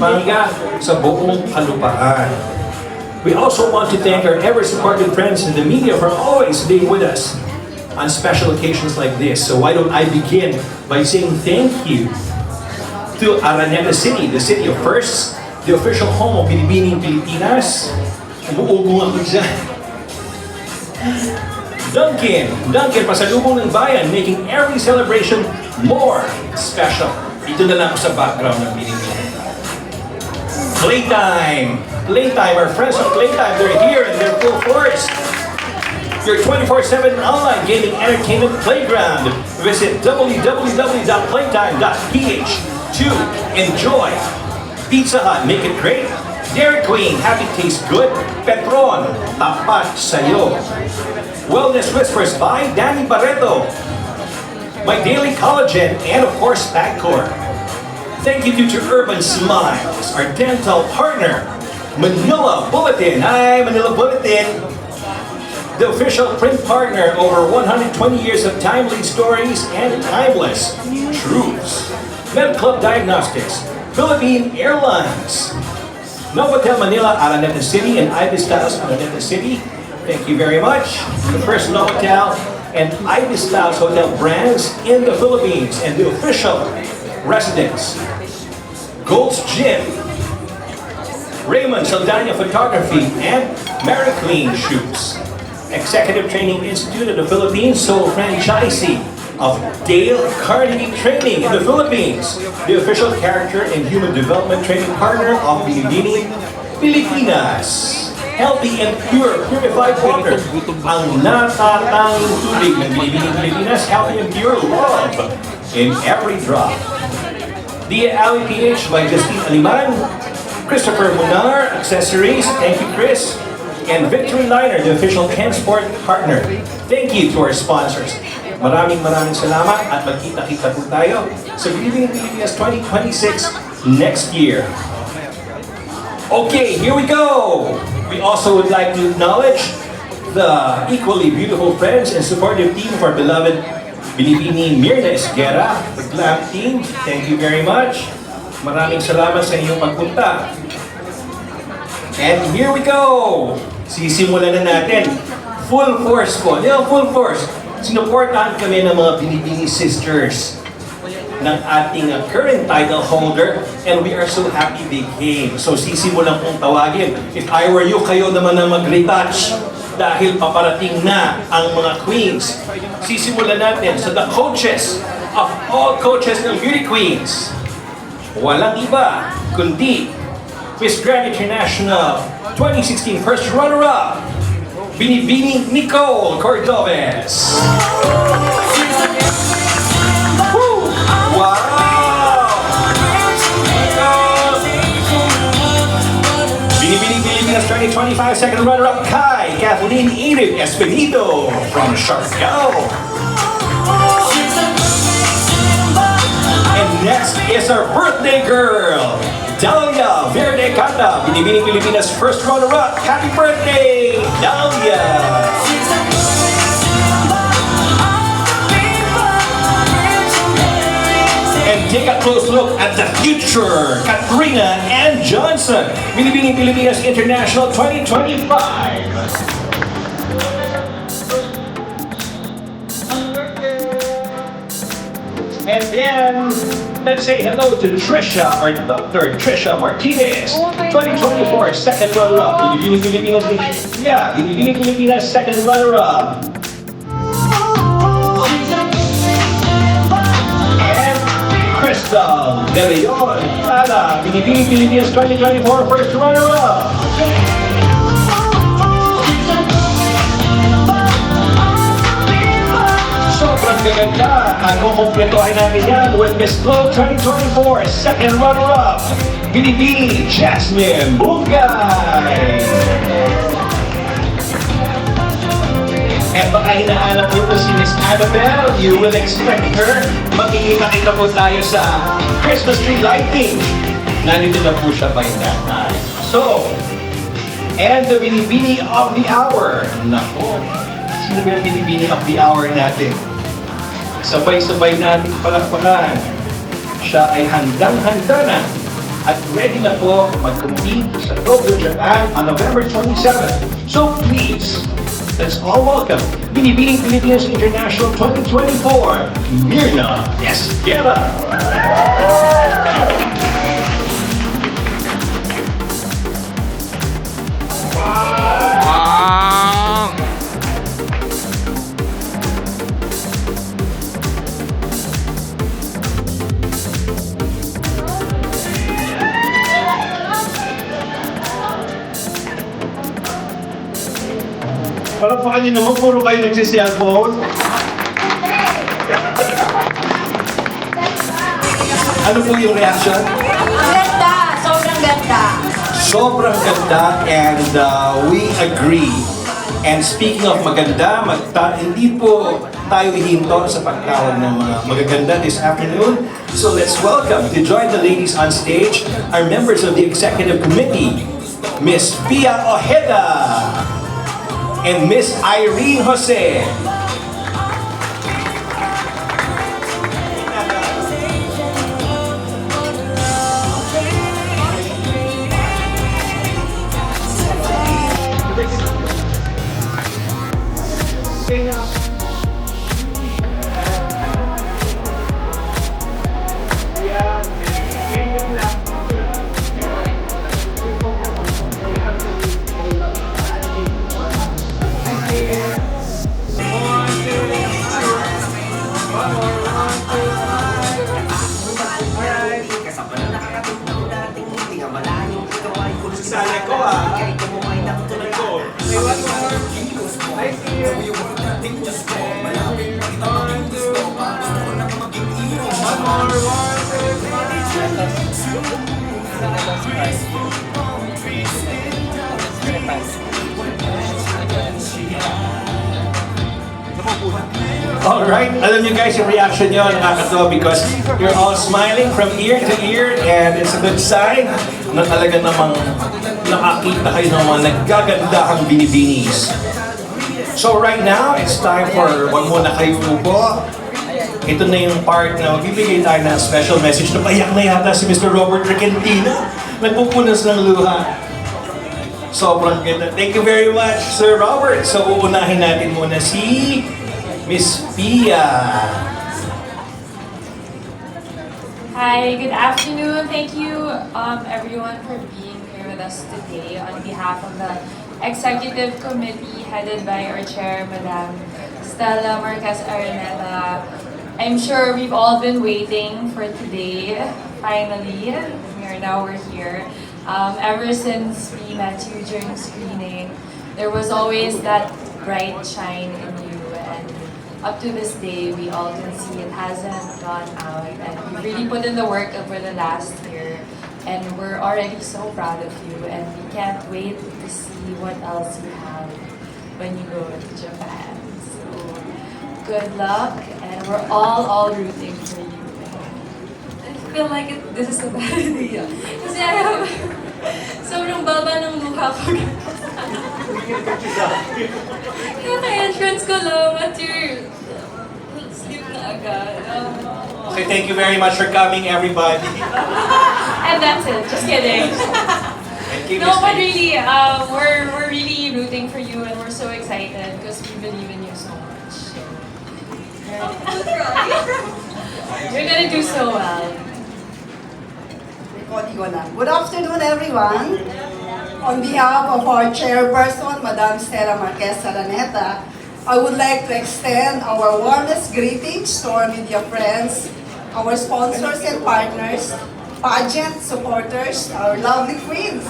Pampanga sa buong kalupaan. We also want to thank our ever-supportive friends in the media for always being with us on special occasions like this. So why don't I begin by saying thank you to Araneta City, the city of firsts, the official home of Binibining Pilipinas. Umuugong ako dyan. Duncan, pasalubong ng bayan, making every celebration more special. Ito na lang ako sa background ng Binibining. Playtime, our friends of Playtime, they're here and they're full force. Your 24/7 online gaming entertainment playground. Visit www.playtime.ph to enjoy. Pizza Hut, make it great. Dairy Queen, happy taste good. Petron, tapat sa'yo. Wellness Whispers by Danny Barreto. My Daily Collagen, and of course, Paccore. Thank you to Urban Smiles, our dental partner. Manila Bulletin, hi Manila Bulletin. The official print partner, over 120 years of timely stories and timeless truths. Med Club Diagnostics, Philippine Airlines, Novotel Manila, Araneta City, and Ibis Styles, Araneta City. Thank you very much. The first Novotel and Ibis Styles hotel brands in the Philippines, and the official residence. Gold's Gym, Raymond Saldana Photography, and Mary Clean Shoes. Executive Training Institute of the Philippines, sole franchisee of Dale Carnegie Training in the Philippines, the official character and human development training partner of Binibining Pilipinas. Healthy and pure, purified water. Ang natatanging tubig ng Binibining Pilipinas, healthy and pure love in every drop. The Alley PH by Justine Aliman, Christopher Munar, Accessories, thank you Chris, and Victory Liner, the official transport partner. Thank you to our sponsors. Maraming salamat at magkita-kita po tayo sa Binibining Pilipinas 2026 next year. Okay, here we go! We also would like to acknowledge the equally beautiful friends and supportive team of our beloved Binibining Myrna Esguerra, the Glam team. Thank you very much. Maraming salamat sa inyong pagpunta. And here we go! Sisimulan na natin. Full force po. Full force. Sinuportahan kami ng mga Binibining sisters ng ating current title holder, and we are so happy they came. So sisimulan kong tawagin. If I were you, kayo naman ang mag-retouch dahil paparating na ang mga queens. Sisimulan natin sa the coaches of all coaches ng Beauty Queens. Walang iba kundi Miss Grand International 2016 first runner-up, Binibining Nicole Cordobes. Woo! Wow! Binibining Pilipinas 2025 second runner-up, Kathleen Edith Espinido from Siargao. And next is our birthday girl, Dalia Verde Cata, Binibining Pilipinas first runner-up. Happy birthday, Dalia! And take a close look at the future, Katrina and Johnson, Binibining Pilipinas-International 2025. And then, let's say hello to Trisha, or Dr. Trisha Martinez, 2024 second runner-up. Binibining Pilipinas second runner-up. And Crystal De Leon, Binibining Pilipinas 2024 first runner-up. Sobrang gaganda. Ang kukumpletohin namin yan with Miss Glow 2024 second runner-up, Binibining Jasmine Bungay. And baka hinahanap nyo po si Miss Annabelle, you will expect her. Makikita po tayo sa Christmas tree lighting. Nandito na po siya by that time. So, and the Binibining of the Hour. Nako, sino ba yung Binibining of the Hour natin? Sabay-sabay natin palakpakan. Siya ay handang-handa na at ready na po mag-compete sa Tokyo, Japan on November 27. So please, let's all welcome Binibining Pilipinas-International 2024, Myrna Esguerra. Parang pa kanina naman, puro kayo nagsi-cellphone. Ano po yung reaction? Ganda! Sobrang ganda! Sobrang ganda and we agree. And speaking of maganda, hindi po tayo hihinto sa pagtawag ng mga magaganda this afternoon. So let's welcome to join the ladies on stage our members of the Executive Committee, Miss Pia Ojeda and Miss Irene Jose. Sana ko Tuloy ko. May one more. I see you. One more. Alright, alam niyo guys, yung reaction niyo nakakatawa because you're all smiling from ear to ear and it's a good sign na talaga namang nakakita kayo ng mga naggagandahang binibinis. So right now, it's time for one muna kayo po. Ito na yung part na magbibigay tayo ng special message na payak na yata si Mr. Robert Regentina. Nagpupunas ng luha. Sobrang ganda. Thank you very much, Sir Robert. So uunahin natin muna si Miss Pia. Hi, good afternoon. Thank you everyone for being here with us today on behalf of the Executive Committee headed by our chair, Madam Stella Marquez Araneta. I'm sure we've all been waiting for today. Finally, we're here. Ever since we met you during screening, there was always that bright shine in you, and up to this day, we all can see it hasn't gone out, and you really put in the work over the last year, and we're already so proud of you, and we can't wait to see what else you have when you go to Japan. So, good luck, and we're all rooting for you. I feel like this is a bad idea. Kasi I have sobrang baba ng mukha ko. Kaka-entrance ko lang at your sleep na agad. Okay, thank you very much for coming, everybody. And that's it. Just kidding. Thank you, No, Miss but Pia. really, we're really rooting for you, and we're so excited because we believe in you so much. So, you're gonna do so well. Good afternoon, everyone. On behalf of our chairperson, Madam Stella Marquez Araneta, I would like to extend our warmest greetings to our media friends, our sponsors and partners, pageant supporters, our lovely queens,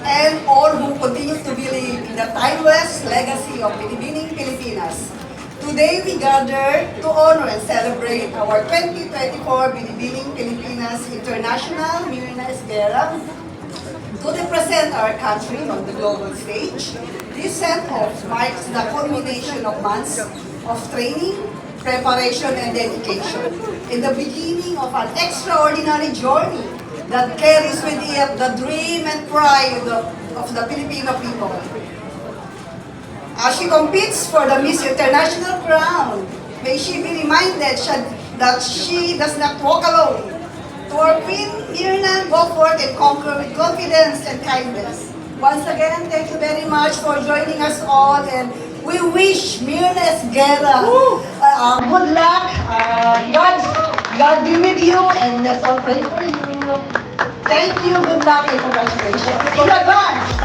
and all who continue to believe in the timeless legacy of Binibining Pilipinas. Today we gather to honor and celebrate our 2024 Binibining Pilipinas-International Myrna Esguerra to represent our country on the global stage. This send-off marks the culmination of months of training, preparation, and dedication, in the beginning of an extraordinary journey that carries with it the dream and pride of the Filipino people. As she competes for the Miss International crown, may she be reminded that she does not walk alone. To our Queen Myrna, go forth and conquer with confidence and kindness. Once again, thank you very much for joining us all, and we wish Myrna Esguerra good luck. God be with you, and let's all pray for you. Thank you, good luck, and congratulations. In advance!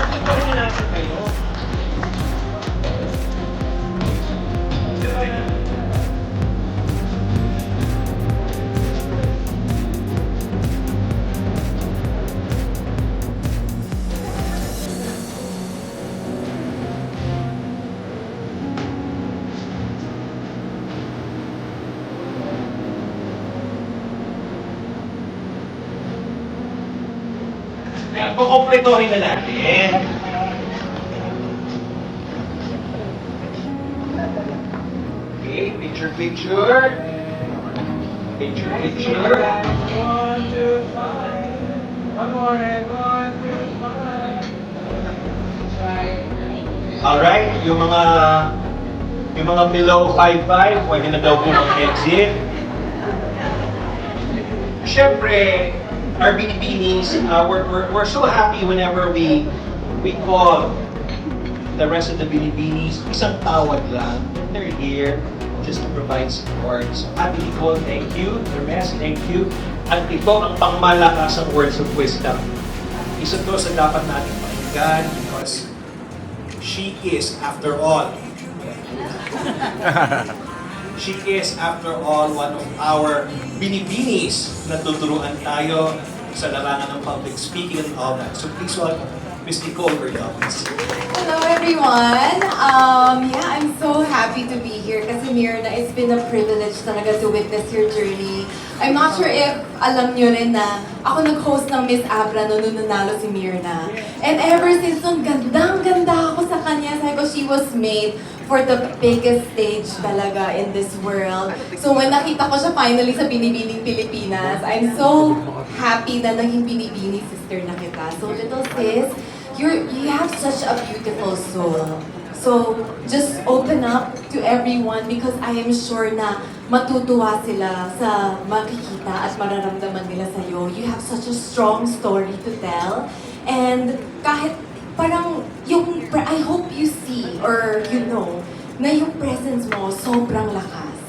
Kukompletohin na natin. Okay, picture. Picture. One, two, five. One more and 1, 2, 5. Alright, yung mga below 5'5", pwede na daw po mag-exit. Siyempre, our Binibinis, we're so happy whenever we call the rest of the Binibinis. Isang tawag lang. They're here just to provide support. So, Ate Nicole, thank you. Hermes, thank you. At ito ang pangmalakasang words of wisdom. Isa to sa dapat natin pakinggan because she is, after all, one of our Binibinis na tuturuan tayo sa larangan ng public speaking and all that. So please welcome Miss Nicole Berdones. Hello everyone! Yeah, I'm so happy to be here kasi Myrna, it's been a privilege talaga to witness your journey. I'm not sure if alam nyo rin na ako nag-host ng Miss Abra nung nanalo si Myrna. And ever since nung gandang-ganda ako sa kanya, sabi ko, she was made for the biggest stage talaga in this world. So when nakita ko siya finally sa Binibining Pilipinas, I'm so happy na naging Binibini sister na kita. So little sis, you have such a beautiful soul. So just open up to everyone because I am sure na matutuwa sila sa makikita at mararamdaman nila sa'yo. You have such a strong story to tell. And kahit parang I hope you see or you know na yung presence mo sobrang lakas.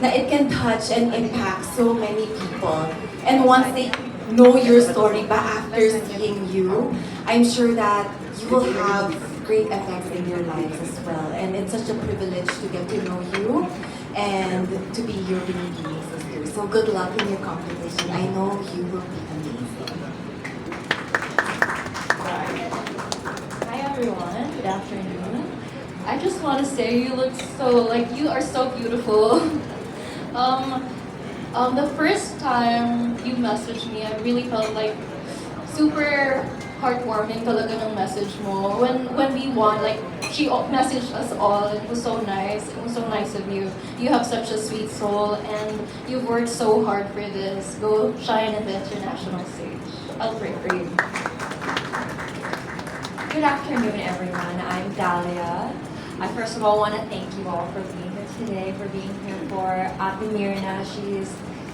Na it can touch and impact so many people. And once they know your story ba after seeing you, I'm sure that you will have great effects in your lives as well. And it's such a privilege to get to know you and to be your Binibini sister. So good luck in your competition. I know you will be amazing. Hi everyone, good afternoon. I just want to say you look you are so beautiful. The first time you messaged me, I really felt like super heartwarming talaga ng message mo. When we won, like, she messaged us all. It was so nice. It was so nice of you. You have such a sweet soul and you've worked so hard for this. Go shine at the international stage. I'll pray for you. Good afternoon, everyone. I'm Dahlia. I first of all want to thank you all for being here today, for being here for Ate Myrna. She's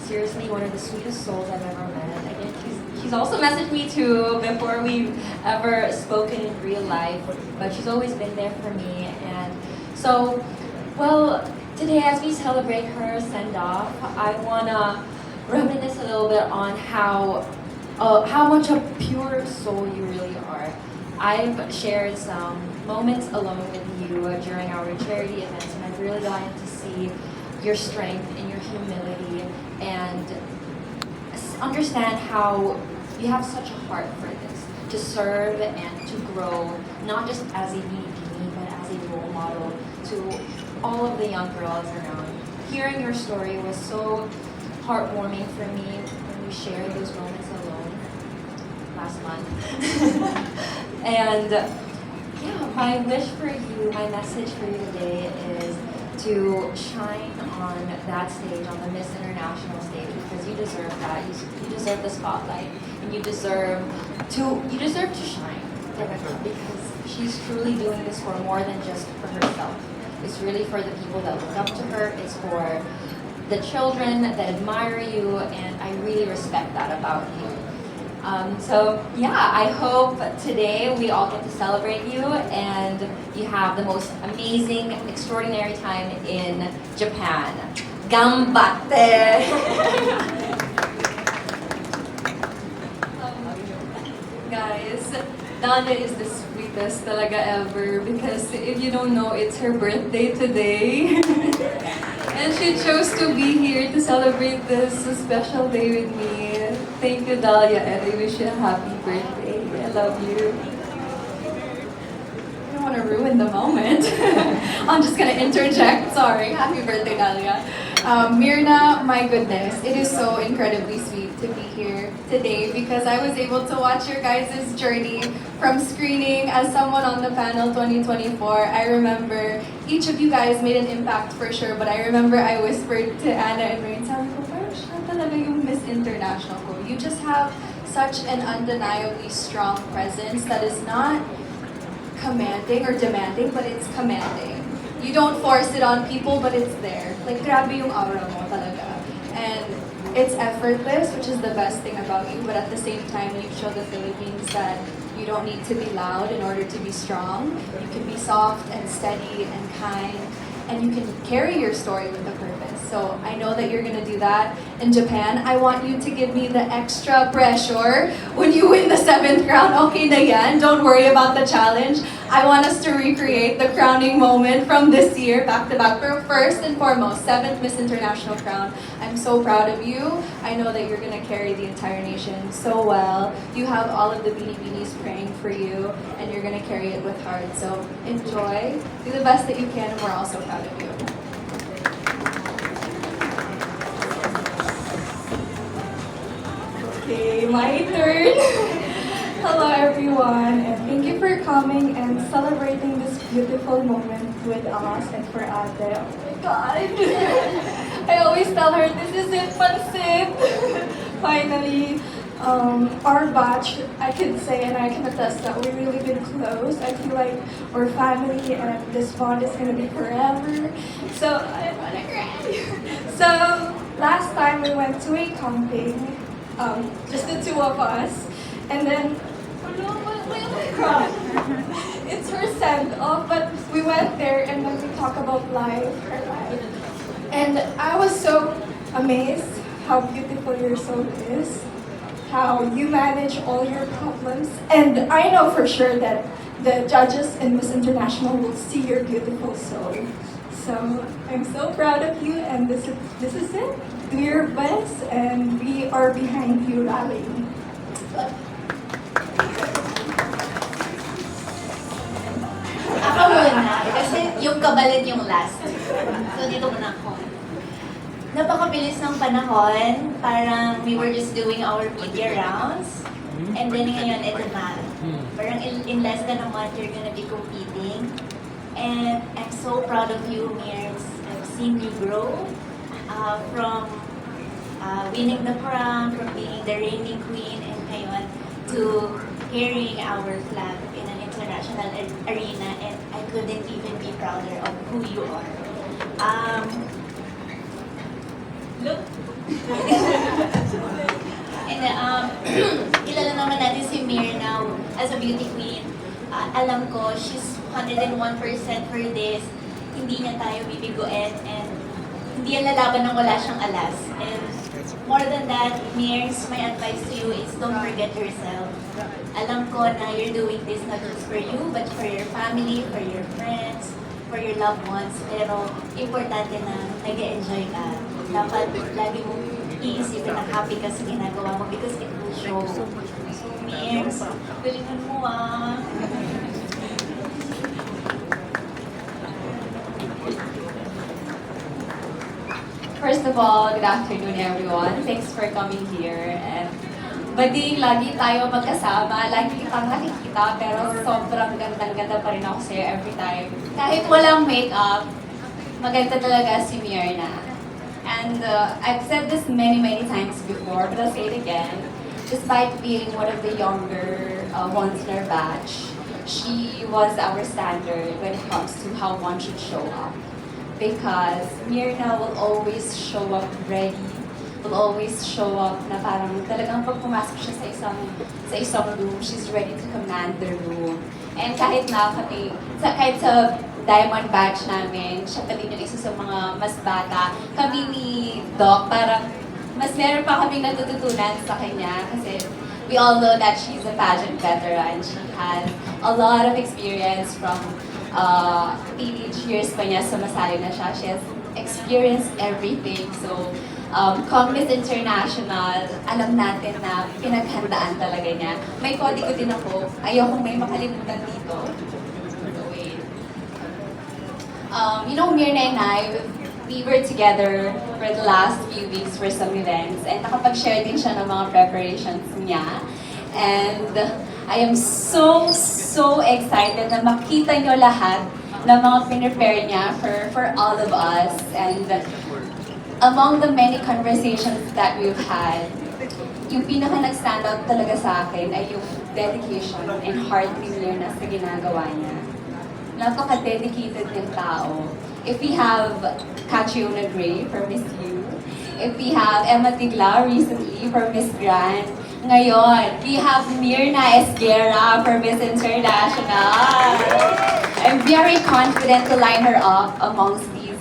seriously one of the sweetest souls I've ever met. Again, she's also messaged me too before we've ever spoken in real life, but she's always been there for me. And so, well, today as we celebrate her send-off, I want to reminisce a little bit on how much a pure soul you really are. I've shared some moments alone with you during our charity events, and I've really gotten to see your strength and your humility and understand how you have such a heart for this, to serve and to grow, not just as a BB, but as a role model to all of the young girls around. Hearing your story was so heartwarming for me when we shared those moments alone last month. And yeah, my wish for you, my message for you today is to shine on that stage, on the Miss International stage, because you deserve that. You deserve the spotlight, and you deserve to shine, Rebecca, because she's truly doing this for more than just for herself. It's really for the people that look up to her. It's for the children that admire you, and I really respect that about you. So yeah, I hope today we all get to celebrate you and you have the most amazing, extraordinary time in Japan. Gambatte! Guys, Dana is the sweetest talaga ever because if you don't know, it's her birthday today. And she chose to be here to celebrate this special day with me. Thank you, Dahlia, and I wish you a happy birthday. I love you. I don't want to ruin the moment. I'm just gonna interject. Sorry. Happy birthday, Dahlia. Myrna, my goodness, it is so incredibly sweet to be here today because I was able to watch your guys' journey from screening as someone on the panel 2024. I remember each of you guys made an impact for sure, but I remember I whispered to Anna and Rain, sabi ko, parang siya talaga yung Miss International ko. You just have such an undeniably strong presence that is not commanding or demanding, but it's commanding. You don't force it on people, but it's there. Like, grabe yung aura mo talaga. And it's effortless, which is the best thing about you, but at the same time, you show the Philippines that you don't need to be loud in order to be strong. You can be soft and steady and kind, and you can carry your story with a purpose. So I know that you're gonna do that in Japan. I want you to give me the extra pressure when you win the 7th crown. Okay na yan, don't worry about the challenge. I want us to recreate the crowning moment from this year, back to back. But first and foremost, 7th Miss International crown. I'm so proud of you. I know that you're gonna carry the entire nation so well. You have all of the Binibinis praying for you, and you're gonna carry it with heart. So enjoy, do the best that you can, and we're all so proud of you. Okay, my turn. Hello everyone, and thank you for coming and celebrating this beautiful moment with us and for Ate. Oh my God. I always tell her, this is it, pansit. Finally, our batch, I can say and I can attest that we've really been close. I feel like we're family and this bond is going to be forever. So, I want to cry. So, last time we went to a camping, just the two of us, and then, oh no, it's her send-off, but we went there and then we talk about life, her life. And I was so amazed how beautiful your soul is, how you manage all your problems, and I know for sure that the judges in Miss International will see your beautiful soul. So I'm so proud of you, and this is it. Do your best, and we are behind you rallying. Ako muna, kasi yung kabalit yung last. So dito muna ako. Napakabilis ng panahon, parang we were just doing our media rounds, and then ngayon ito na. Parang in less than a month, you're gonna be competing. And I'm so proud of you, Mirs. I've seen you grow from winning the crown, from being the reigning queen, and ngayon to carrying our flag in an international arena, and I couldn't even be prouder of who you are. Look. And kilala naman natin si Myrna as a beauty queen. Alam ko, she's 101% for this. Hindi niya tayo bibiguin, and hindi yan lalaban nang wala siyang alas. And more than that, Mirs, my advice to you is don't forget yourself. Alam ko na you're doing this not just for you, but for your family, for your friends, for your loved ones. Pero importante na nag-enjoy ka. Dapat lagi mo iisipin na happy ka sa ginagawa mo because it will show. So, Mirs, galingan mo ah. First of all, good afternoon everyone. Thanks for coming here. And bading lagi tayo magkasama, lagi kitang nakikita, pero sobrang gandang-ganda pa rin ako sa'yo every time. Kahit walang makeup, maganda talaga si Myrna. And I've said this many times before, but I'll say it again. Despite being one of the younger ones in our batch, she was our standard when it comes to how one should show up. because Myrna will always show up ready, will always show up na parang talagang pag pumasok siya sa isang room, she's ready to command the room. And kahit na kami, kahit sa diamond badge namin, siya pa din yung isa sa mga mas bata. Kami ni Doc, parang mas meron pa kaming natututunan sa kanya kasi we all know that she's a pageant veteran. She has a lot of experience from teenage years pa niya, sumasali na siya. She has experienced everything. So, come Miss International, alam natin na pinaghandaan talaga niya. May kodigo din ako. Ayokong may makalimutan dito. So, wait. You know, Myrna and I, we were together for the last few weeks for some events. And nakapag-share din siya ng mga preparations niya. And I am so excited na makita nyo lahat ng mga pinrepare niya for all of us. And among the many conversations that we've had, yung pinaka nag-stand out talaga sa akin ay yung dedication and heart ni Myrna sa ginagawa niya. Napaka-dedicated ng tao. If we have Catriona Gray for Miss U, if we have Emma Tigla recently for Miss Grand, ngayon, we have Myrna Esguerra for Miss International. I'm very confident to line her up amongst these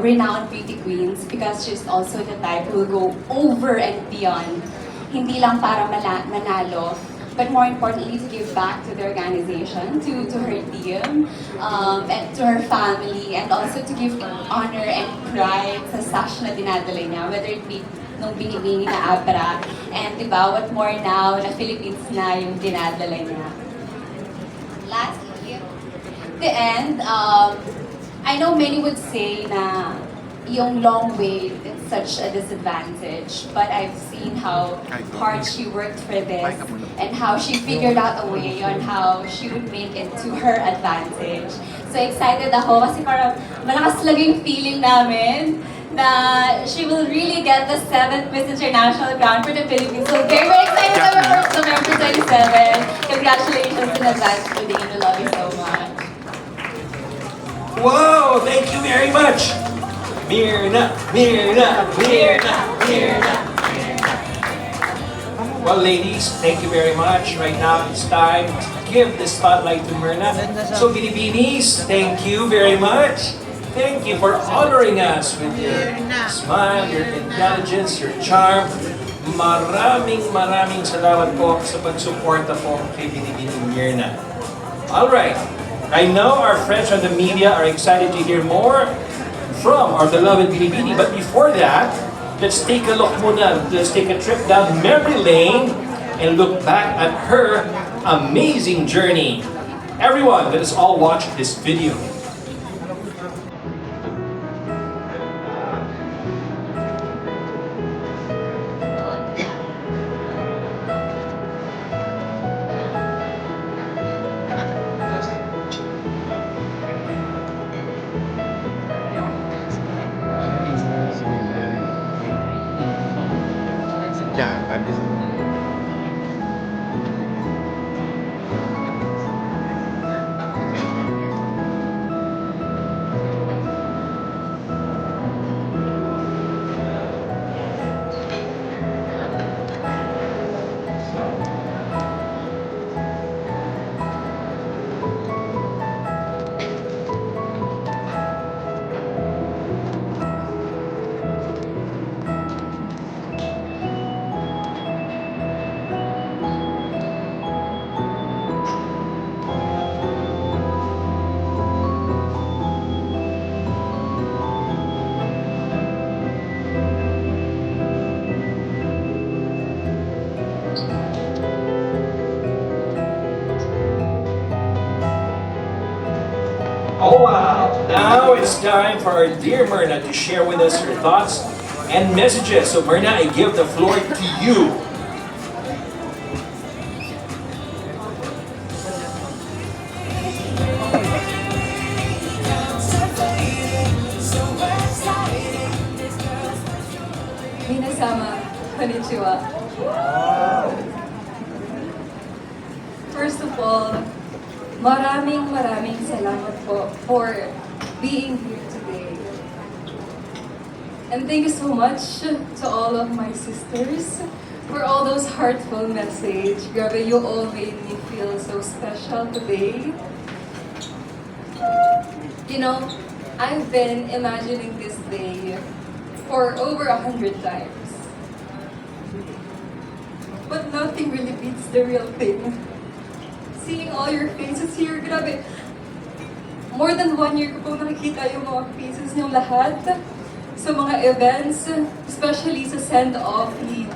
renowned beauty queens because she's also the type who will go over and beyond. Hindi lang para manalo, but more importantly, to give back to the organization, to her team, and to her family, and also to give honor and pride sa sash na dinadala niya, whether it be nung binibini na Abra, and diba, what more now na Philippines na yung dinadala niya. Lastly, the end, I know many would say na yung long wait is such a disadvantage, but I've seen how hard she worked for this and how she figured out a way on how she would make it to her advantage. So excited ako kasi parang malakas talaga yung feeling namin na she will really get the 7th Miss International crown for the Philippines. So very excited kami for November 27. Congratulations in advance to the Ino. Love you so much. Wow, thank you very much. Myrna. Well, ladies, thank you very much. Right now, it's time to give the spotlight to Myrna. So, Pilipinis, thank you very much. Thank you for honoring us with your smile, your intelligence, your charm. Maraming salamat po sa pagsuporta po kay Binibini Myrna. Alright, I know our friends from the media are excited to hear more from our beloved Binibini, but before that, let's take a look muna. Let's take a trip down memory lane and look back at her amazing journey. Everyone, let us all watch this video. Oh wow! Now it's time for our dear Myrna to share with us her thoughts and messages. So Myrna, I give the floor to you. Minasama, konnichiwa. First of all, maraming salamat po for being here today. And thank you so much to all of my sisters for all those heartful messages. Grabe, you all made me feel so special today. You know, I've been imagining this day for over 100 times. But nothing really beats the real thing. Seeing all your faces here, grabe. More than 1 year ko pong nakikita yung mga faces niyong lahat sa mga events, especially sa send-off ni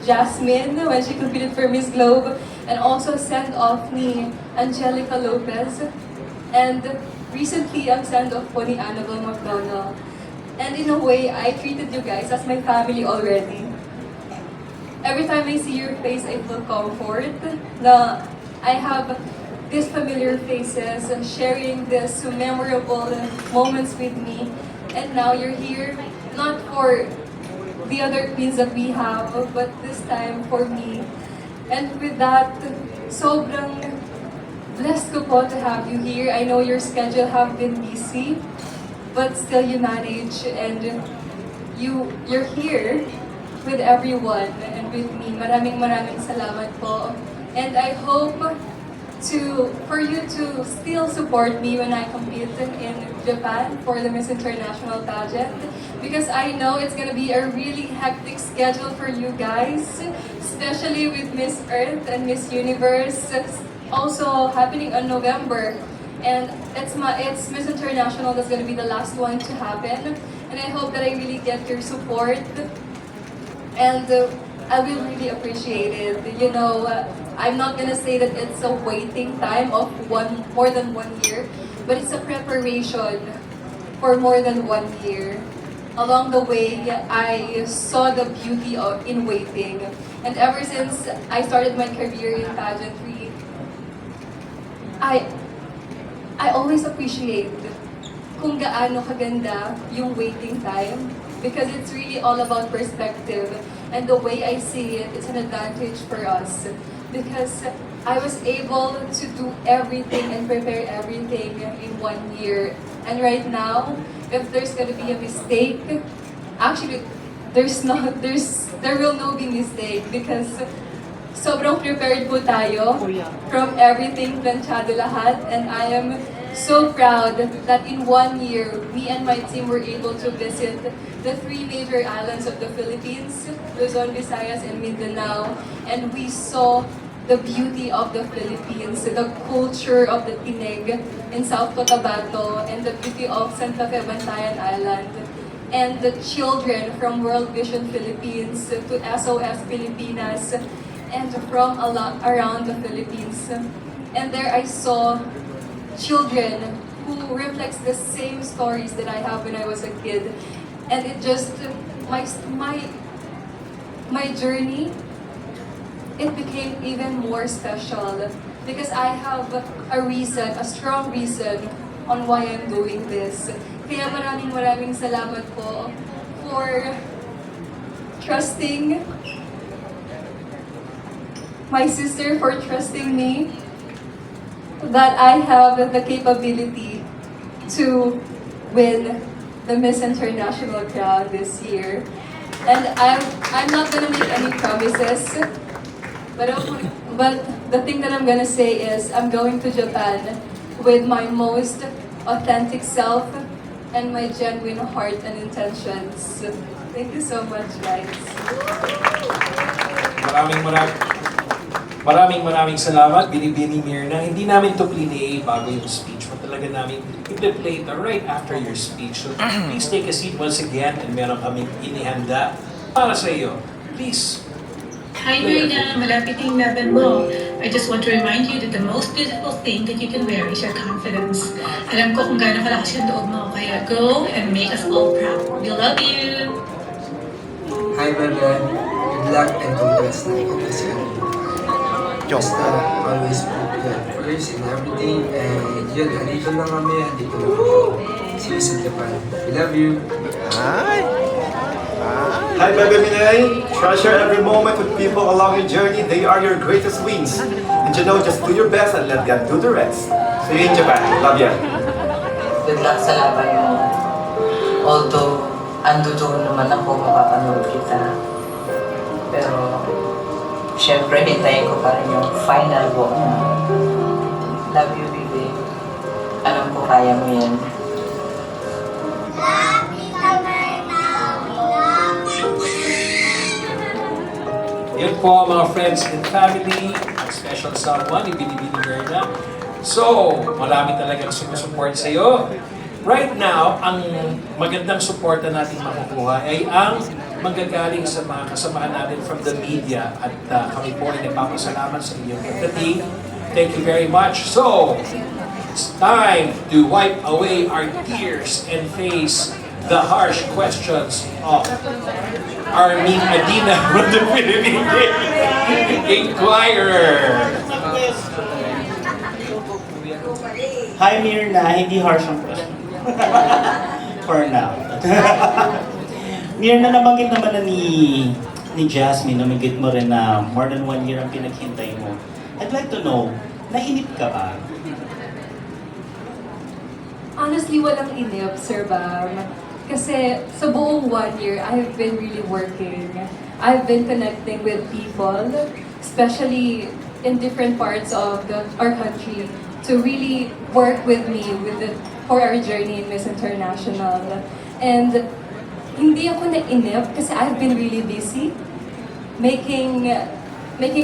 Jasmine when she competed for Miss Globe, and also send-off ni Angelica Lopez, and recently ang send-off po ni Annabelle McDonald. And in a way, I treated you guys as my family already. Every time I see your face, I feel comfort na I have these familiar faces and sharing these memorable moments with me. And now you're here, not for the other queens that we have, but this time for me. And with that, sobrang blessed ko po to have you here. I know your schedule have been busy, but still you manage, and you're here with everyone and with me. Maraming salamat po. And I hope for you to still support me when I compete in Japan for the Miss International pageant, because I know it's gonna be a really hectic schedule for you guys, especially with Miss Earth and Miss Universe also happening on November. And it's Miss International that's gonna be the last one to happen, and I hope that I really get your support, and I will really appreciate it. You know, I'm not gonna say that it's a waiting time of more than 1 year, but it's a preparation for more than 1 year. Along the way, I saw the beauty in waiting, and ever since I started my career in pageantry, I always appreciate kung gaano kaganda yung waiting time, because it's really all about perspective, and the way I see it, it's an advantage for us. Because I was able to do everything and prepare everything in 1 year. And right now, if there's gonna be a mistake, actually, there will no be mistake, because sobrang prepared po tayo from everything, planchado lahat, and I am so proud that in 1 year, me and my team were able to visit the 3 major islands of the Philippines, Luzon, Visayas, and Mindanao, and we saw the beauty of the Philippines, the culture of the Tinig in South Cotabato, and the beauty of Santa Fe Bantayan Island, and the children from World Vision Philippines to SOS Pilipinas, and from around the Philippines. And there I saw children who reflects the same stories that I have when I was a kid, and it just my journey, it became even more special because I have a strong reason on why I'm doing this. Kaya maraming salamat po for trusting my sister, for trusting me that I have the capability to win the Miss International crown this year. And I'm not gonna make any promises, but the thing that I'm gonna say is I'm going to Japan with my most authentic self and my genuine heart and intentions. Thank you so much, guys. Maraming salamat, Binibini Myrna. Hindi namin to play bago yung speech, but talaga namin i-play ito right after your speech. So please take a seat once again, and meron kaming inihanda para sa iyo. Please. Hi Myrna, malapit yung laban mo. I just want to remind you that the most beautiful thing that you can wear is your confidence. Alam ko kung gaano kalakas yung loob mo, kaya go and make us all proud. We love you! Hi Bebe, good luck and congrats na ikaw. Just always put God first in everything, and yun, andito lang kami, andito lang kami. See you sa Japan. We love you! Hi, Bebe Minay. Treasure every moment with people along your journey. They are your greatest wings. And you know, just do your best and let God do the rest. See you in Japan. Love ya. Good luck sa laban mo. Although, ando doon naman ako, mapapanood kita. Pero, syempre, hintayin ko pa rin yung final walk na love you, baby. Alam ko kaya mo yan. Yun po mga friends and family, ang special someone, ibinibini Myrna. So, marami talagang sumusupport sa iyo. Right now, ang magandang suporta natin makukuha ay ang manggagaling sa mga kasamahan natin from the media. At kami po ay nagpapasalamat sa inyong pagdating. Thank you very much. So, it's time to wipe away our tears and face the harsh questions of Armin Adina from the Philippine Inquirer. Hi Myrna, hindi harsh ang question. For now. Myrna, nabanggit naman na ni Jasmine, namigit mo rin na more than 1 year ang pinaghintay mo. I'd like to know, nainip ka ba? Honestly, walang inip, Sir Bam. Kasi sa buong 1 year, I've been really working. I've been connecting with people, especially in different parts of our country, to really work with me for our journey in Miss International. And hindi ako nainip kasi I've been really busy making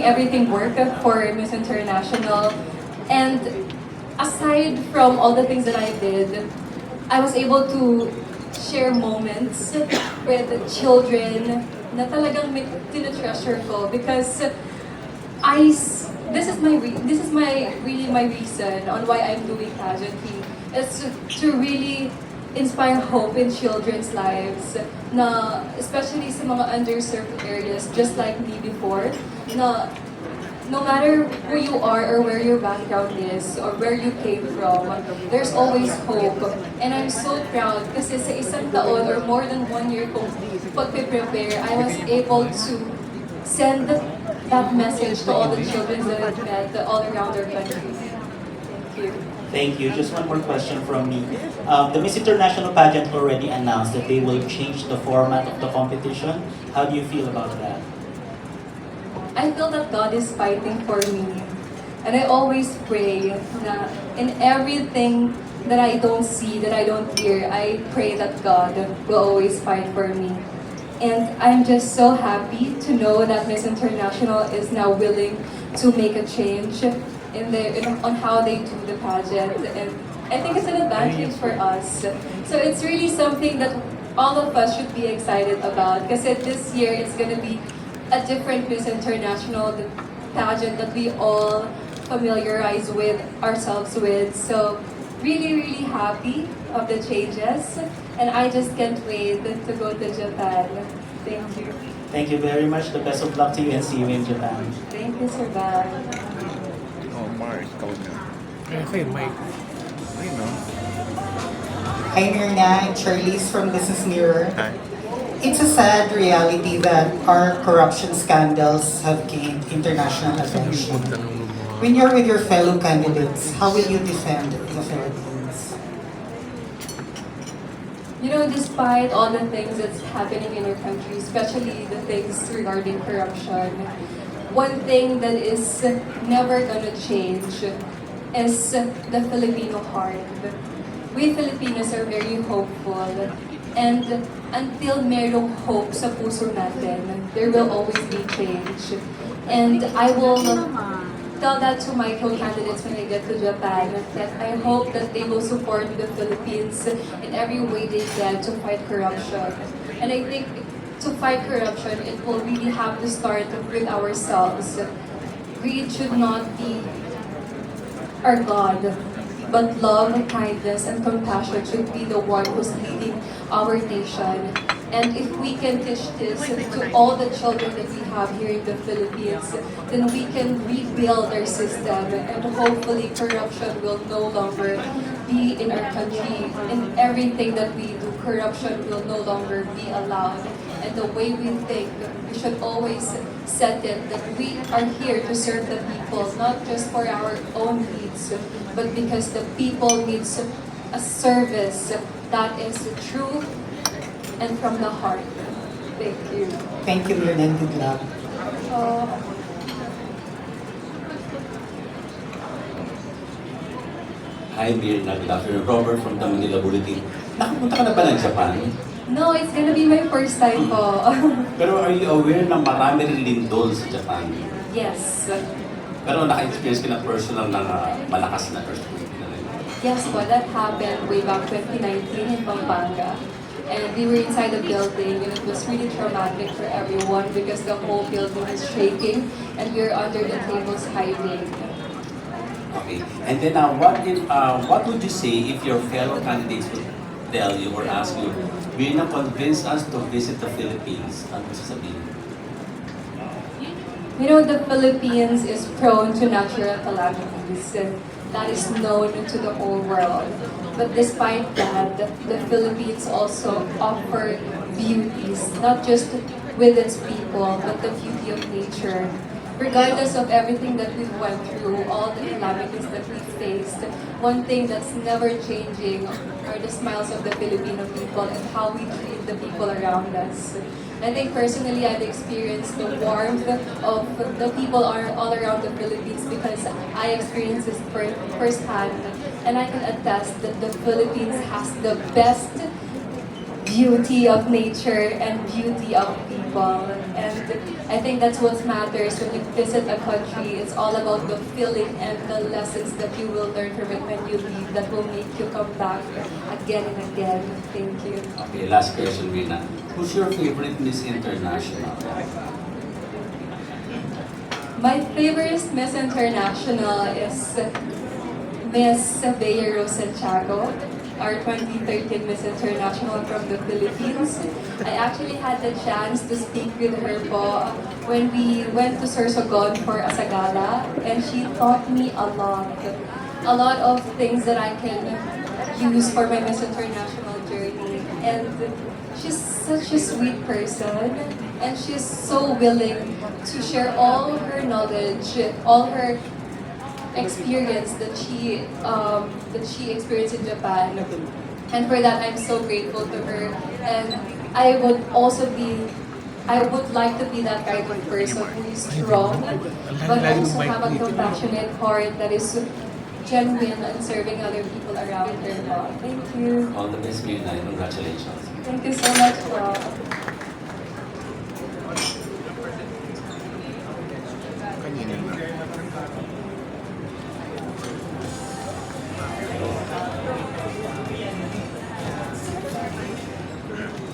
everything work for Miss International. And aside from all the things that I did, I was able to share moments with children na talagang tinatreasure ko because this is really my reason on why I'm doing pageantry. It's to really inspire hope in children's lives, na especially sa mga underserved areas, just like me before, na no matter who you are or where your background is or where you came from, there's always hope. And I'm so proud kasi sa isang taon or more than 1 year kong pag-prepare, I was able to send that message to all the children that I've met all around our country. Thank you. Thank you. Just one more question from me. The Miss International pageant already announced that they will change the format of the competition. How do you feel about that? I feel that God is fighting for me. And I always pray that in everything that I don't see, that I don't hear, I pray that God will always fight for me. And I'm just so happy to know that Miss International is now willing to make a change on how they do the pageant. And I think it's an advantage for us. So it's really something that all of us should be excited about. Because this year it's going to be a different Miss International pageant that we all familiarize with ourselves with. So really, really happy of the changes. And I just can't wait to go to Japan. Thank you. Thank you very much. The best of luck to you and see you in Japan. Thank you, Sir Bam. Okay, Mike. Hi Myrna, I'm Charlize from Business Mirror. It's a sad reality that our corruption scandals have gained international attention. When you're with your fellow candidates, how will you defend the Philippines? You know, despite all the things that's happening in our country, especially the things regarding corruption, one thing that is never gonna change is the Filipino heart. We Filipinos are very hopeful, and until merong hope sa puso natin, there will always be change. And I will tell that to my co-candidates when I get to Japan, that I hope that they will support the Philippines in every way they can to fight corruption. And I think to fight corruption, it will really have to start with ourselves. Greed should not be our God, but love, kindness, and compassion should be the one who's leading our nation. And if we can teach this to all the children that we have here in the Philippines, then we can rebuild our system, and hopefully corruption will no longer be in our country. In everything that we do, corruption will no longer be allowed. And the way we think, we should always set it that we are here to serve the people, not just for our own needs, but because the people needs a service that is true and from the heart. Thank you. Thank you, Myrna, and good luck. Uh, Hi, Myrna. Good afternoon. Robert from the Manila Bulletin. Nakapunta ka na ba ng Japan? no, it's gonna be my first time po. Pero are you aware na marami rin lindol sa Japan? Yes. Pero naka-experience ka na personal na malakas na earthquake na rin. Yes po, that happened way back 2019 in Pampanga. And we were inside the building and it was really traumatic for everyone because the whole building was shaking and we were under the tables hiding. Okay. And then what would you say if your fellow candidates would tell you or ask you, Myrna, convince us to visit the Philippines? Ano sasabihin? You know, the Philippines is prone to natural calamities and that is known to the whole world. But despite that, the Philippines also offer beauties, not just with its people, but the beauty of nature. Regardless of everything that we went through, all the calamities that we faced, one thing that's never changing are the smiles of the Filipino people and how we treat the people around us. I think personally I've experienced the warmth of the people all around the Philippines because I experienced this firsthand and I can attest that the Philippines has the best beauty of nature and beauty of people. And I think that's what matters when you visit a country. It's all about the feeling and the lessons that you will learn from it when you leave that will make you come back again and again. Thank you. Okay, last question, Myrna. Who's your favorite Miss International? My favorite Miss International is Miss Bella Santiago, our 2013 Miss International from the Philippines. I actually had the chance to speak with her po when we went to Sorsogon for a sagala, and she taught me a lot of things that I can use for my Miss International journey. And she's such a sweet person, and she's so willing to share all her knowledge, all her experience that she experienced in Japan, and for that I'm so grateful to her. And I would like to be that kind of person who is strong, but also have a compassionate heart that is genuine and serving other people around her. Thank you. All the best, Myrna. Congratulations. Thank you so much.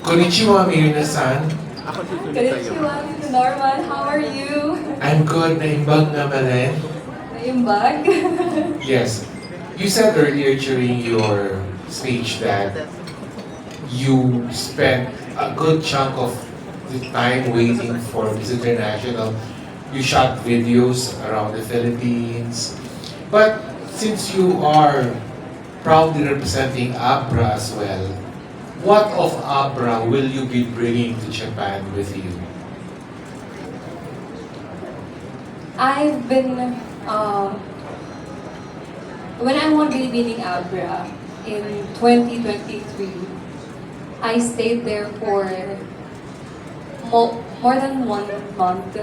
Konnichiwa, Myrna-san. Konnichiwa, Norman. How are you? I'm good. Naimbag na malen. Naimbag? Yes. You said earlier during your speech that you spent a good chunk of the time waiting for Miss International. You shot videos around the Philippines. But since you are proudly representing Abra as well, what of Abra will you be bringing to Japan with you? I've been, when I won Binibining Abra in 2023, I stayed there for more than 1 month,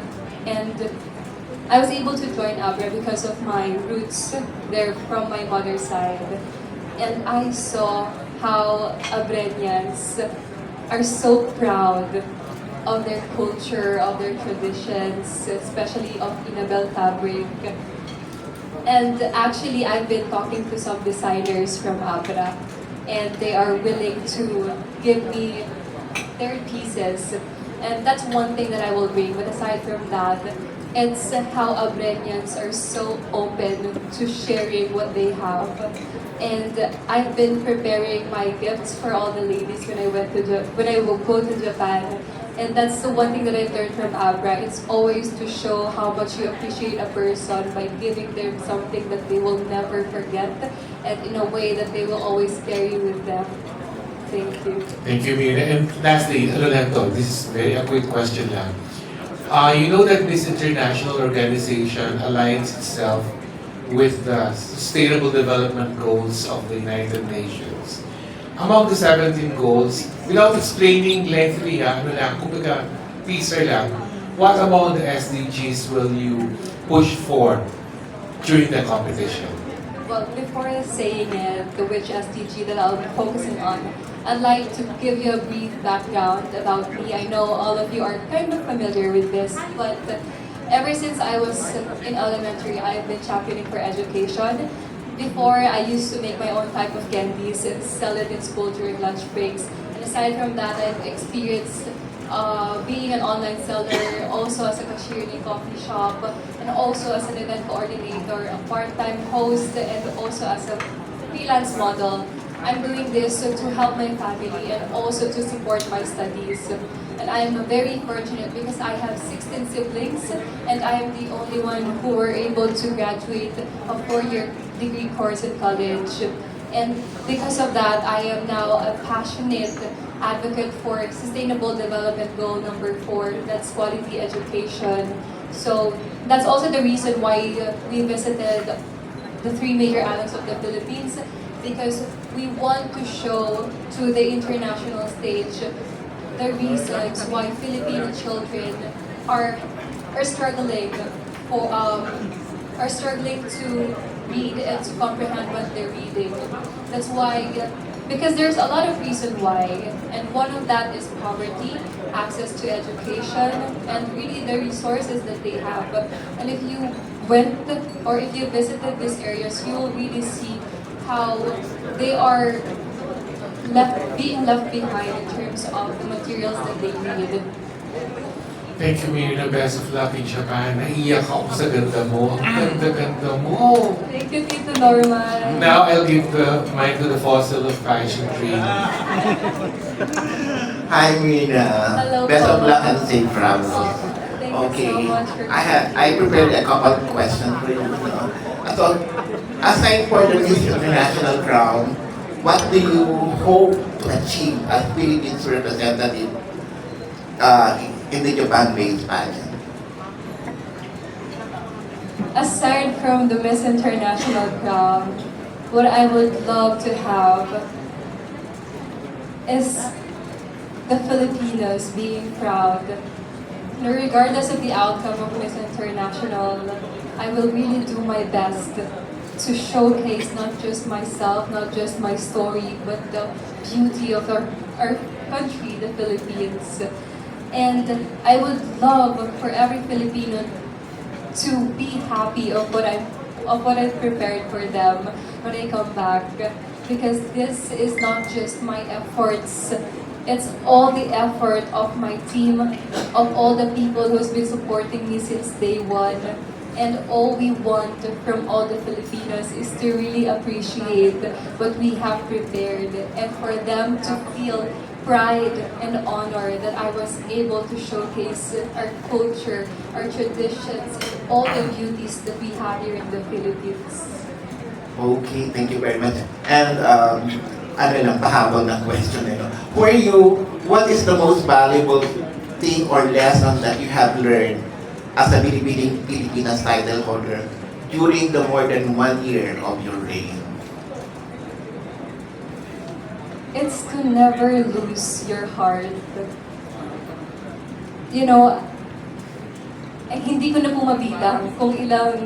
and I was able to join Abra because of my roots there from my mother's side. And I saw how Abrenians are so proud of their culture, of their traditions, especially of Inabel fabric. And actually, I've been talking to some designers from Abra, and they are willing to give me their pieces. And that's one thing that I will bring. But aside from that, it's how Abrenians are so open to sharing what they have. And I've been preparing my gifts for all the ladies when I will go to Japan. And that's the one thing that I learned from Abra. It's always to show how much you appreciate a person by giving them something that they will never forget, and in a way that they will always carry with them. Thank you. Thank you, Myrna. And lastly, Araneta, this is a quick question lang. You know that this international organization aligns itself with the Sustainable Development Goals of the United Nations. Among the 17 goals, without explaining lengthily, ano lang, kumbaga, teaser lang, what among the SDGs will you push for during the competition? Well, before saying it, which SDG that I'll be focusing on, I'd like to give you a brief background about me. I know all of you are kind of familiar with this, but ever since I was in elementary, I've been championing for education. Before, I used to make my own type of candies and sell it in school during lunch breaks. And aside from that, I've experienced being an online seller, also as a cashier in a coffee shop, and also as an event coordinator, a part-time host, and also as a freelance model. I'm doing this to help my family and also to support my studies. And I'm very fortunate because I have 16 siblings and I am the only one who were able to graduate a 4-year degree course in college. And because of that, I am now a passionate advocate for Sustainable Development Goal number 4, that's quality education. So that's also the reason why we visited the 3 major islands of the Philippines, because we want to show to the international stage the reasons why Filipino children are struggling for are struggling to read and to comprehend what they're reading. That's why, because there's a lot of reason why, and one of that is poverty, access to education, and really the resources that they have. And if you went or if you visited these areas, you will really see how they are being left behind in terms of the materials that they need. Thank you, Myrna. Best of luck in Japan. Naiiyak ako sa ganda mo. Ang ganda-ganda mo. Thank you, Tito Norman. Now I'll give the mic to the fossil of fashion tree. Hi, Myrna. Hello, Best of po. luck and safe travels. Thank Okay, you so much for I prepared a couple of questions for you. So, aside for the Miss International crown, what do you hope to achieve as Philippines representative in the Japan-based pageant? Aside from the Miss International crown, what I would love to have is the Filipinos being proud. Now, regardless of the outcome of Miss International, I will really do my best to showcase not just myself, not just my story, but the beauty of our country, the Philippines. And I would love for every Filipino to be happy of what I've prepared for them when I come back, because this is not just my efforts. It's all the effort of my team, of all the people who's been supporting me since day one. And all we want from all the Filipinos is to really appreciate what we have prepared and for them to feel pride and honor that I was able to showcase our culture, our traditions, and all the beauties that we have here in the Philippines. Okay, thank you very much. And ano lang, pahabol na question. What is the most valuable thing or lesson that you have learned as a Pilipinas title holder during the more than 1 year of your reign? It's to never lose your heart. You know, hindi ko na po mabilang kung ilang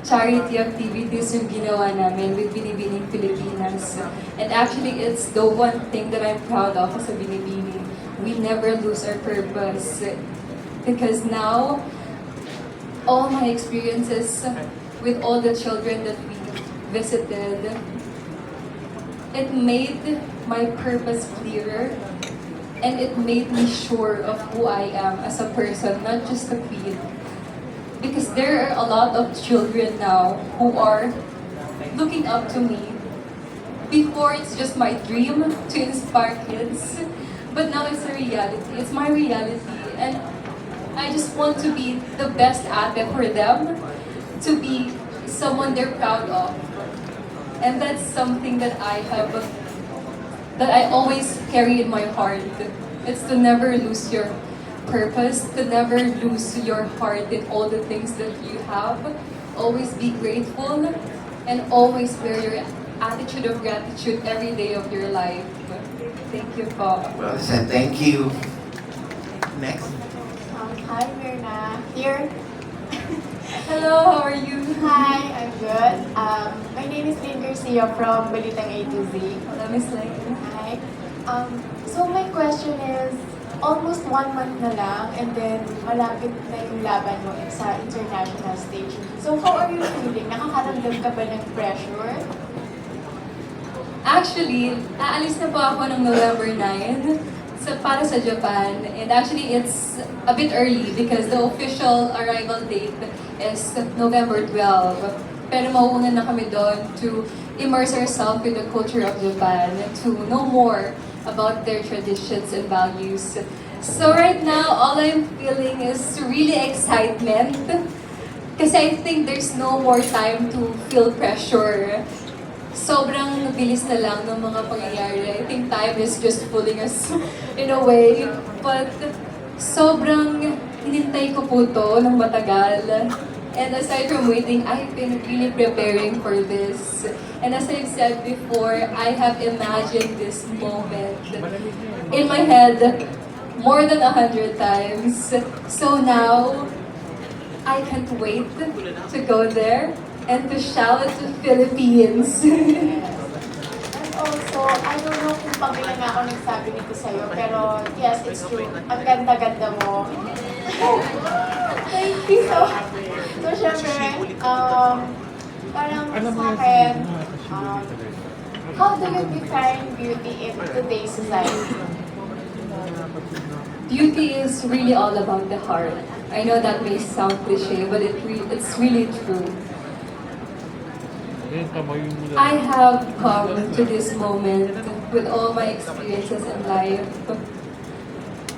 charity activities yung ginawa namin with Binibining Pilipinas. And actually, it's the one thing that I'm proud of as a Binibining. We never lose our purpose. Because now, all my experiences with all the children that we visited, it made my purpose clearer, and it made me sure of who I am as a person, not just a queen. Because there are a lot of children now who are looking up to me. Before, it's just my dream to inspire kids, but now it's a reality. It's my reality, and I just want to be the best ate for them, to be someone they're proud of. And that's something that that I always carry in my heart. It's to never lose your purpose, to never lose your heart in all the things that you have. Always be grateful, and always wear your attitude of gratitude every day of your life. Thank you po. Well said, thank you. Next. Hi, Myrna. Here. Hello, how are you? Hi, I'm good. My name is Lynn Garcia from Balitang A to Z. Hello, Miss Lynn. Hi. So my question is, almost 1 month na lang and then malapit na yung laban mo sa international stage. So how are you feeling? Nakakaramdam ka ba ng pressure? Actually, aalis na po ako ng November 9 para sa Japan. And actually, it's a bit early because the official arrival date is November 12. Pero mauuna na kami doon to immerse ourselves with the culture of Japan, to know more about their traditions and values. So right now, all I'm feeling is really excitement. Kasi I think there's no more time to feel pressure. Sobrang bilis na lang ng mga pangyayari. I think time is just fooling us in a way. But sobrang hinintay ko po to ng matagal. And aside from waiting, I've been really preparing for this. And as I've said before, I have imagined this moment in my head more than 100 times. So now, I can't wait to go there and to shout to Philippines. And also, I don't know kung pamilya nga ako nagsabi nito sa'yo, pero yes, it's true. Ang ganda-ganda mo. Thank you. So syempre, parang sa akin, how do you define beauty in today's society? Beauty is really all about the heart. I know that may sound cliche, but it's really true. I have come to this moment with all my experiences in life.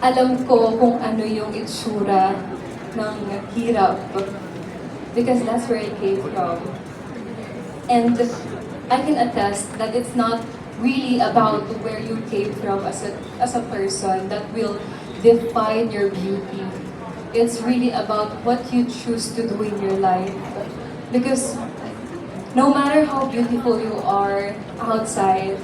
Alam ko kung ano yung itsura ng hirap because that's where I came from. And I can attest that it's not really about where you came from as a person that will define your beauty. It's really about what you choose to do in your life. Because no matter how beautiful you are outside,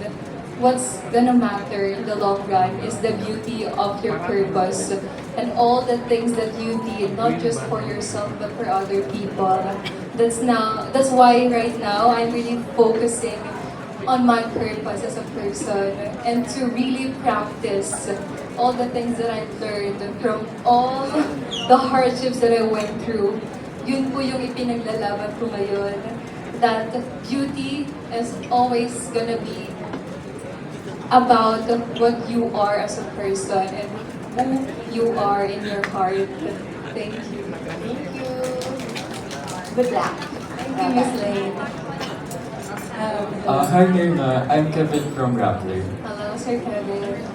what's gonna matter in the long run is the beauty of your purpose and all the things that you did, not just for yourself but for other people. That's why right now I'm really focusing on my purpose as a person and to really practice all the things that I've learned from all the hardships that I went through. Yun po yung ipinaglalaban ko ngayon. That beauty is always gonna be about what you are as a person and who you are in your heart. Thank you. Thank you. Good luck. Thank you, Miss Lane. Hi Myrna, I'm Kevin from Rappler. Hello, Sir Kevin.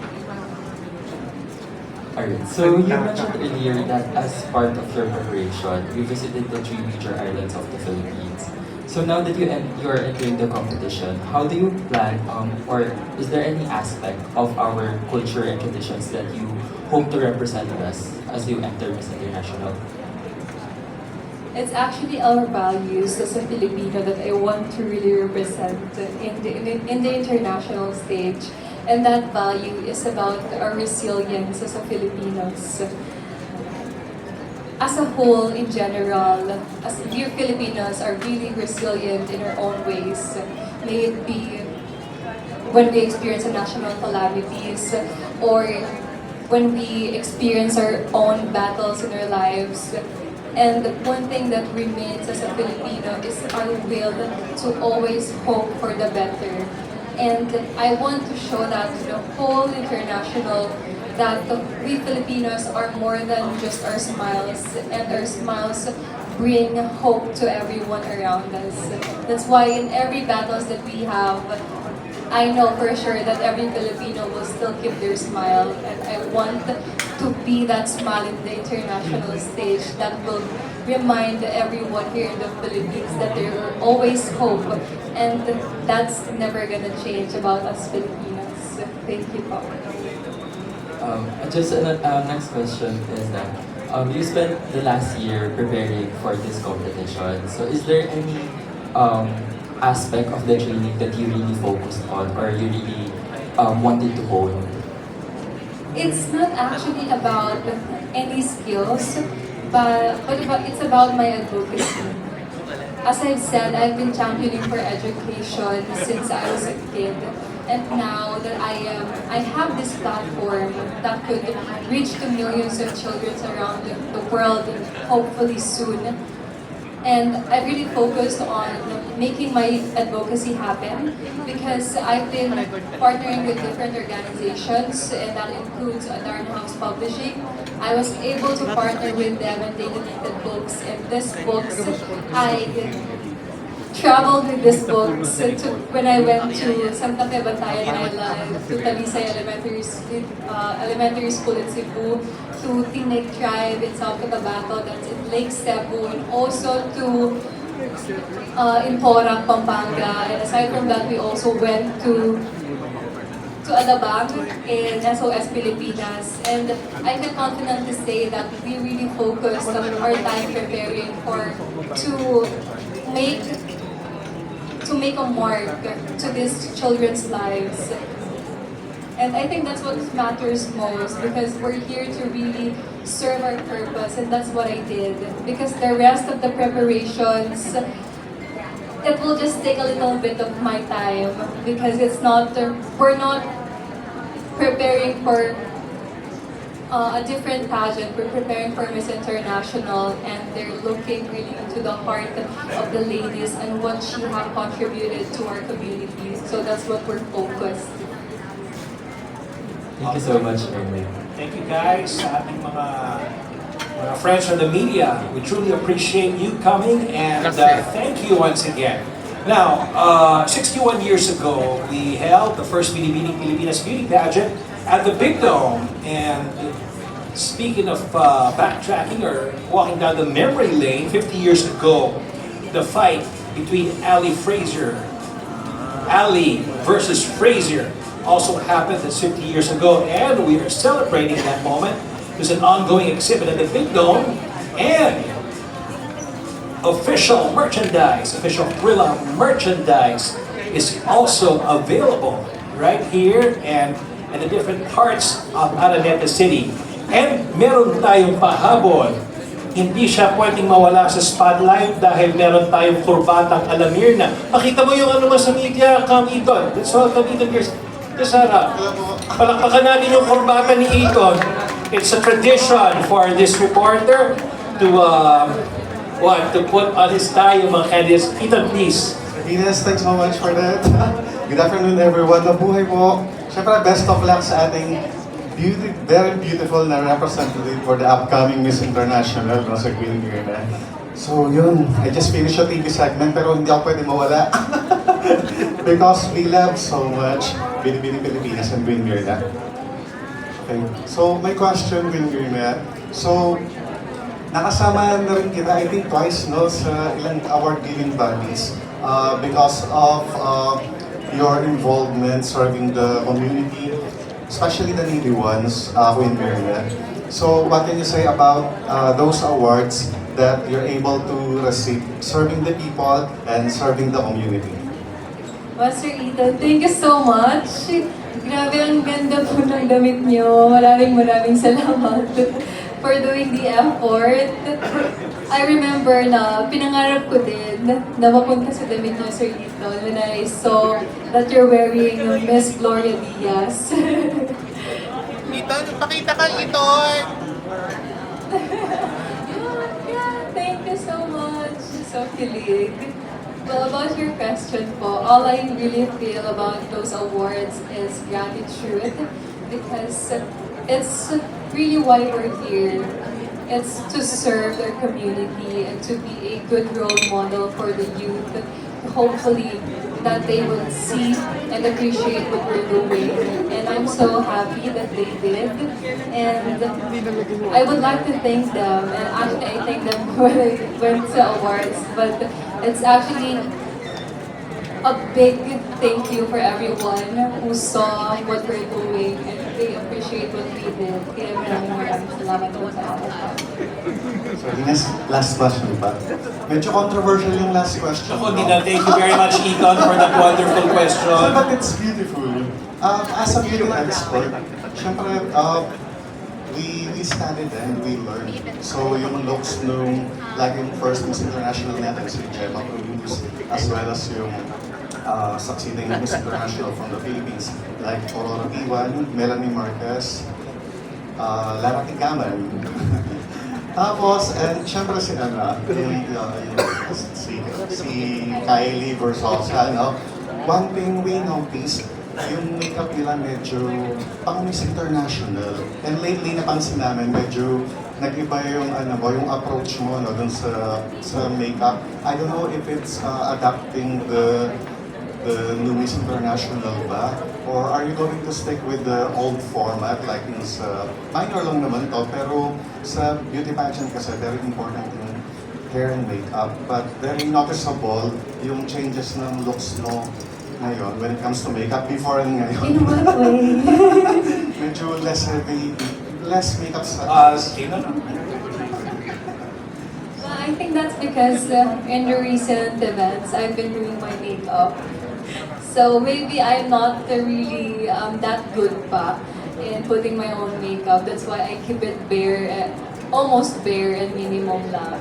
Alright, so you mentioned earlier that as part of your preparation, you visited the three major islands of the Philippines. So now that you are entering the competition, how do you plan, or is there any aspect of our culture and traditions that you hope to represent us as you enter Miss International? It's actually our values as a Filipino that I want to really represent in the international stage. And that value is about our resilience as a Filipinos. As a whole, in general, as we Filipinos are really resilient in our own ways. May it be when we experience a national calamities or when we experience our own battles in our lives. And one thing that remains as a Filipino is our will to always hope for the better. And I want to show that to the whole international that we Filipinos are more than just our smiles, and our smiles bring hope to everyone around us. That's why in every battles that we have, I know for sure that every Filipino will still keep their smile, and I want to be that smile in the international stage that will remind everyone here in the Philippines that there will always hope, and that's never gonna change about us Filipinos. Thank you, po. Just next question is that you spent the last year preparing for this competition. So is there any aspect of the training that you really focused on or you really wanted to hone? It's not actually about any skills, but it's about my advocacy. As I've said, I've been championing for education since I was a kid. And now that I have this platform that could reach to millions of children around the world, hopefully soon. And I really focused on making my advocacy happen because I've been partnering with different organizations, and that includes Darn House Publishing. I was able to partner with them and they donated books, and these books, I traveled with these books when I went to Santa Fe Bantayan Island, to Talisay Elementary School in Cebu, to Tinig Tribe in South Cotabato, that's in Lake Cebu, and also to in Porac, Pampanga. And aside from that, we also went to Alabang in SOS Pilipinas. And I can confidently say that we really focused on our time preparing to make a mark to these children's lives. And I think that's what matters most because we're here to really serve our purpose, and that's what I did. Because the rest of the preparations, it will just take a little bit of my time because we're not preparing for a different pageant. We're preparing for Miss International, and they're looking really into the heart of the ladies and what she has contributed to our community. So that's what we're focused. Thank you so much, Myrna. Thank you guys sa ating mga friends from the media. We truly appreciate you coming and thank you once again. Now, 61 years ago, we held the first Pilipinas beauty pageant at the Big Dome. And speaking of backtracking or walking down the memory lane, 50 years ago, the fight between Ali versus Frazier also happened 50 years ago, and we are celebrating that moment. There's an ongoing exhibit at the Big Dome, and official Thrilla merchandise is also available right here and at the different parts of Araneta City. And meron tayong pahabol. Hindi siya pwedeng mawala sa spotlight dahil meron tayong kurbatang alamir na. Makita mo yung ano mo sa media, come Eton. Let's welcome Eton here. Sarah, palakpakan natin yung kurbata ni Eton. It's a tradition for this reporter to put on his tie yung mga candidates. Eton, please. Ines, thanks so much for that. Good afternoon, everyone. Mabuhay po. Siyempre, best of luck sa ating very beautiful na representative for the upcoming Miss International, no, sa Queen Myrna. So yun, I just finished a TV segment pero hindi ako pwede mawala. Because we love so much Pilipinas and Queen Myrna. Okay. So my question, Queen Myrna, so nakasama na rin kita, I think twice, no, sa ilang award-giving bodies because of your involvement serving the community, especially the needy ones, Queen Myrna. So what can you say about those awards that you're able to receive, serving the people and serving the community? Master Ethan, thank you so much. Grabe, ang ganda po ng damit niyo. Maraming salamat for doing the effort. I remember na pinangarap ko din na mapunta sa damit niyo, Sir Ethan, when I saw that you're wearing Miss Gloria Diaz. Ethan, pakita ka, Ethan! Thank you so much. So kilig. Well, about your question po, all I really feel about those awards is gratitude because it's really why we're here. It's to serve their community and to be a good role model for the youth. Hopefully, that they will see and appreciate what we're doing. And I'm so happy that they did. And I would like to thank them. And actually, I thank them when I went to awards. But it's actually a big thank you for everyone who saw what we're doing and they appreciate what we did. Kaya maraming salamat po sa lahat. So, Ines, last question pa. Medyo controversial yung last question. Ako, Nina, thank you very much, Ethan, for that wonderful question. So, but it's beautiful. As a beauty expert, syempre, we studied and we learned. So, yung looks nung, like yung first Miss International natin, si Gemma Cruz, as well as yung succeeding Miss International from the Philippines, like Aurora Iwan, Melanie Marquez, Lara Tigaman. Tapos, and syempre si si Kylie Versosa, no? One thing we noticed, yung makeup nila medyo pang Miss International. And lately, napansin namin, medyo nag-iba yung, yung approach mo, no, dun sa makeup. I don't know if it's adapting the new Miss International ba? Or are you going to stick with the old format, like yung sa, minor lang naman to, pero sa beauty pageant kasi, very important yung hair and makeup. But very noticeable yung changes ng looks mo ngayon when it comes to makeup before and ngayon. In what way? Medyo less heavy, less makeup sa I think that's because in the recent events, I've been doing my makeup. So maybe I'm not really that good pa in putting my own makeup. That's why I keep it bare, almost bare and minimum lang.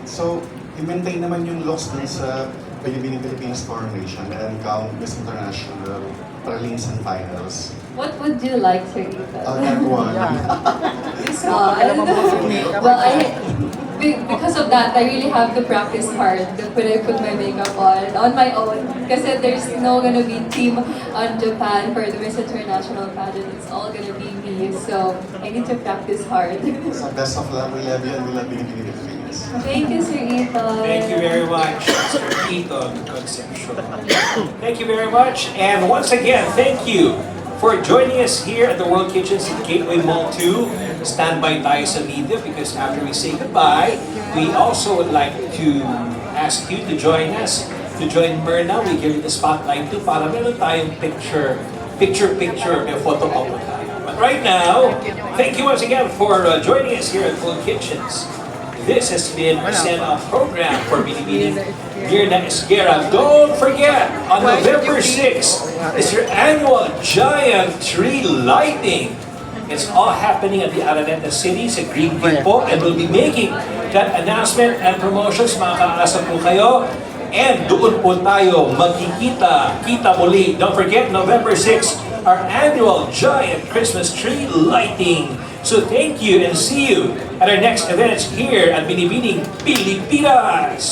So, i-maintain naman yung looks dun sa Pilipinas Coronation and Count Miss International prelims and finals. What would you like to eat? That one. This one? Well, because of that, I really have to practice hard when I put my makeup on my own. Kasi there's no gonna be team on Japan for the Miss International pageant. It's all gonna be me, so I need to practice hard. So, best of luck. We love you and we love being in the Philippines. Thank you, Sir Ethan. Thank you very much, Sir Ethan Concepcion. Thank you very much. And once again, thank you for joining us here at the World Kitchens in Gateway Mall 2. Stand by tayo sa media because after we say goodbye, we also would like to ask you to join us, to join Myrna. We give you the spotlight too para meron tayong picture, may photo op tayo. But right now, thank you once again for joining us here at World Kitchens. This has been our send-off program for Binibining Myrna Esguerra. Don't forget, on November 6th is your annual giant tree lighting. It's all happening at the Araneta City sa Greenville po, and we'll be making that announcement and promotions. Makakaasa po kayo. And doon po tayo kita muli. Don't forget, November 6th, our annual giant Christmas tree lighting. So thank you and see you at our next events here at Binibining Pilipinas!